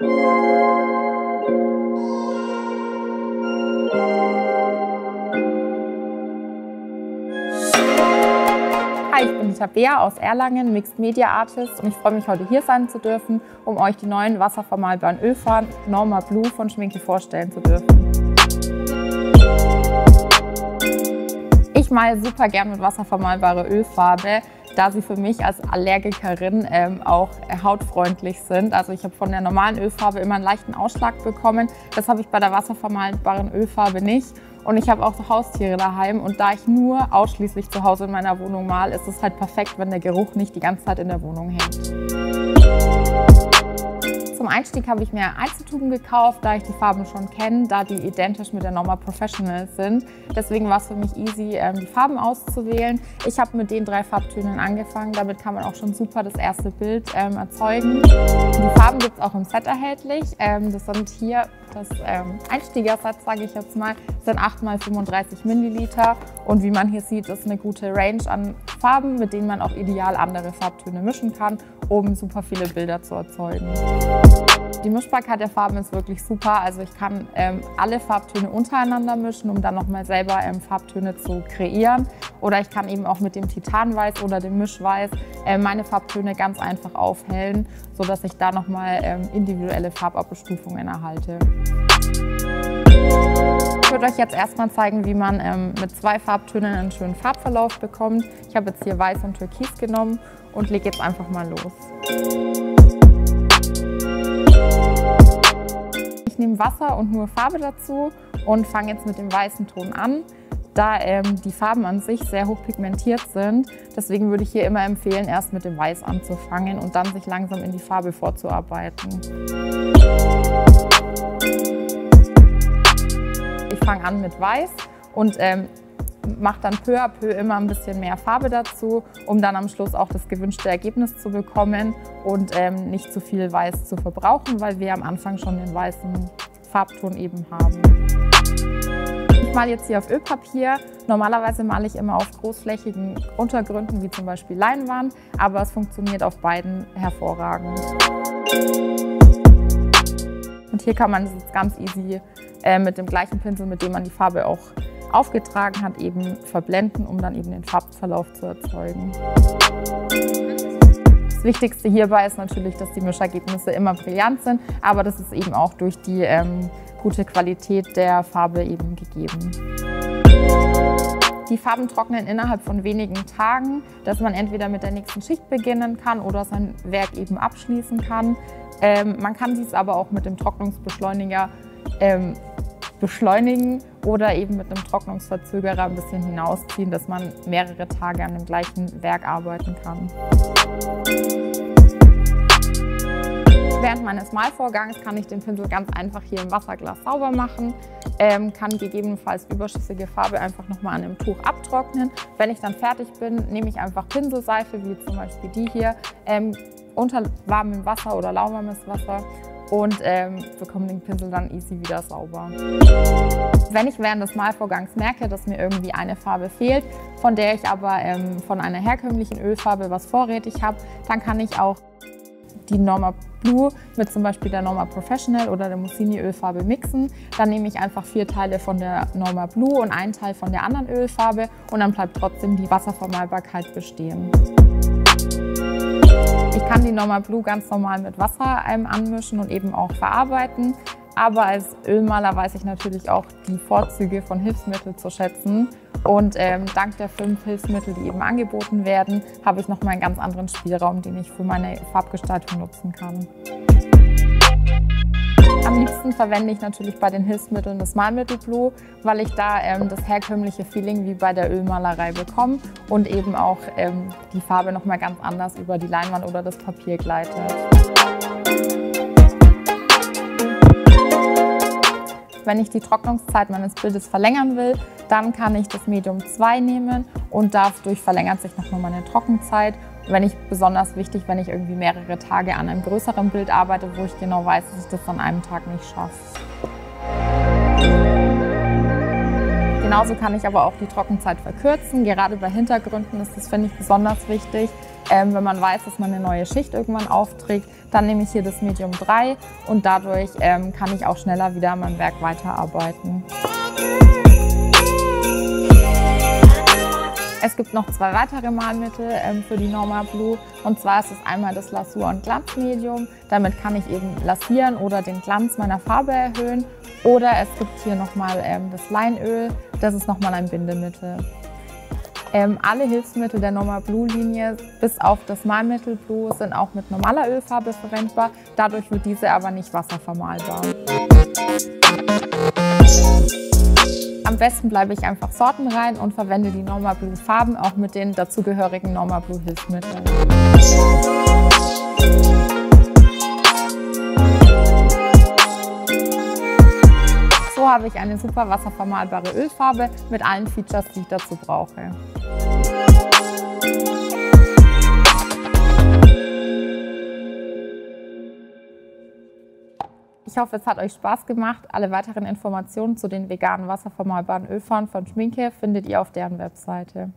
Hi, ich bin die Tabea aus Erlangen, Mixed Media Artist, und ich freue mich, heute hier sein zu dürfen, um euch die neuen wasservermalbaren Ölfarben Norma Blue von Schminke vorstellen zu dürfen. Ich male super gern mit wasservermalbarer Ölfarbe, da sie für mich als Allergikerin auch hautfreundlich sind. Also ich habe von der normalen Ölfarbe immer einen leichten Ausschlag bekommen. Das habe ich bei der wasservermalbaren Ölfarbe nicht. Und ich habe auch Haustiere daheim, und da ich nur ausschließlich zu Hause in meiner Wohnung male, ist es halt perfekt, wenn der Geruch nicht die ganze Zeit in der Wohnung hängt. Zum Einstieg habe ich mir Einzeltuben gekauft, da ich die Farben schon kenne, da die identisch mit der Norma Professional sind. Deswegen war es für mich easy, die Farben auszuwählen. Ich habe mit den 3 Farbtönen angefangen, damit kann man auch schon super das erste Bild erzeugen. Die Farben gibt es auch im Set erhältlich. Das sind hier das Einsteigerset, sage ich jetzt mal, sind 8×35 Milliliter, und wie man hier sieht, ist eine gute Range an Farben, mit denen man auch ideal andere Farbtöne mischen kann, um super viele Bilder zu erzeugen. Die Mischbarkeit der Farben ist wirklich super, also ich kann alle Farbtöne untereinander mischen, um dann nochmal selber Farbtöne zu kreieren, oder ich kann eben auch mit dem Titanweiß oder dem Mischweiß meine Farbtöne ganz einfach aufhellen, sodass ich da nochmal individuelle Farbabbestufungen erhalte. Ich würde euch jetzt erstmal zeigen, wie man mit 2 Farbtönen einen schönen Farbverlauf bekommt. Ich habe jetzt hier Weiß und Türkis genommen und lege jetzt einfach mal los. Ich nehme Wasser und nur Farbe dazu und fange jetzt mit dem weißen Ton an, da die Farben an sich sehr hoch pigmentiert sind. Deswegen würde ich hier immer empfehlen, erst mit dem Weiß anzufangen und dann sich langsam in die Farbe vorzuarbeiten. Ich fange an mit Weiß und mache dann peu à peu immer ein bisschen mehr Farbe dazu, um dann am Schluss auch das gewünschte Ergebnis zu bekommen und nicht zu viel Weiß zu verbrauchen, weil wir am Anfang schon den weißen Farbton eben haben. Ich male jetzt hier auf Ölpapier. Normalerweise male ich immer auf großflächigen Untergründen, wie zum Beispiel Leinwand, aber es funktioniert auf beiden hervorragend. Und hier kann man es jetzt ganz easy mit dem gleichen Pinsel, mit dem man die Farbe auch aufgetragen hat, eben verblenden, um dann eben den Farbverlauf zu erzeugen. Das Wichtigste hierbei ist natürlich, dass die Mischergebnisse immer brillant sind, aber das ist eben auch durch die gute Qualität der Farbe eben gegeben. Die Farben trocknen innerhalb von wenigen Tagen, dass man entweder mit der nächsten Schicht beginnen kann oder sein Werk eben abschließen kann. Man kann dies aber auch mit dem Trocknungsbeschleuniger beschleunigen oder eben mit einem Trocknungsverzögerer ein bisschen hinausziehen, dass man mehrere Tage an dem gleichen Werk arbeiten kann. Während meines Malvorgangs kann ich den Pinsel ganz einfach hier im Wasserglas sauber machen, kann gegebenenfalls überschüssige Farbe einfach nochmal an dem Tuch abtrocknen. Wenn ich dann fertig bin, nehme ich einfach Pinselseife, wie zum Beispiel die hier, unter warmem Wasser oder lauwarmes Wasser, und bekomme den Pinsel dann easy wieder sauber. Wenn ich während des Malvorgangs merke, dass mir irgendwie eine Farbe fehlt, von der ich aber von einer herkömmlichen Ölfarbe was vorrätig habe, dann kann ich auch die Norma Blue mit zum Beispiel der Norma Professional oder der Mussini Ölfarbe mixen. Dann nehme ich einfach 4 Teile von der Norma Blue und 1 Teil von der anderen Ölfarbe, und dann bleibt trotzdem die Wasservermalbarkeit bestehen. Ich kann die Norma Blue ganz normal mit Wasser anmischen und eben auch verarbeiten. Aber als Ölmaler weiß ich natürlich auch die Vorzüge von Hilfsmitteln zu schätzen. Und dank der 5 Hilfsmittel, die eben angeboten werden, habe ich nochmal einen ganz anderen Spielraum, den ich für meine Farbgestaltung nutzen kann. Am liebsten verwende ich natürlich bei den Hilfsmitteln das Malmittel Blue, weil ich da das herkömmliche Feeling wie bei der Ölmalerei bekomme und eben auch die Farbe nochmal ganz anders über die Leinwand oder das Papier gleitet. Wenn ich die Trocknungszeit meines Bildes verlängern will, dann kann ich das Medium 2 nehmen, und dadurch verlängert sich nochmal meine Trockenzeit. Besonders wichtig, wenn ich irgendwie mehrere Tage an einem größeren Bild arbeite, wo ich genau weiß, dass ich das an einem Tag nicht schaffe. Genauso kann ich aber auch die Trockenzeit verkürzen. Gerade bei Hintergründen ist das, finde ich, besonders wichtig, Wenn man weiß, dass man eine neue Schicht irgendwann aufträgt, dann nehme ich hier das Medium 3 und dadurch kann ich auch schneller wieder an meinem Werk weiterarbeiten. Es gibt noch 2 weitere Malmittel für die Norma-Blue, und zwar ist es einmal das Lasur- und Glanzmedium. Damit kann ich eben lasieren oder den Glanz meiner Farbe erhöhen. Oder es gibt hier nochmal das Leinöl, das ist nochmal ein Bindemittel. Alle Hilfsmittel der Norma-Blue-Linie, bis auf das Malmittel Blue, sind auch mit normaler Ölfarbe verwendbar. Dadurch wird diese aber nicht wasservermalbar. Am besten bleibe ich einfach sortenrein und verwende die Norma-Blue Farben auch mit den dazugehörigen Norma-Blue Hilfsmitteln. So habe ich eine super wasservermalbare Ölfarbe mit allen Features, die ich dazu brauche. Ich hoffe, es hat euch Spaß gemacht. Alle weiteren Informationen zu den veganen wasservermalbaren Ölfarben von Schmincare findet ihr auf deren Webseite.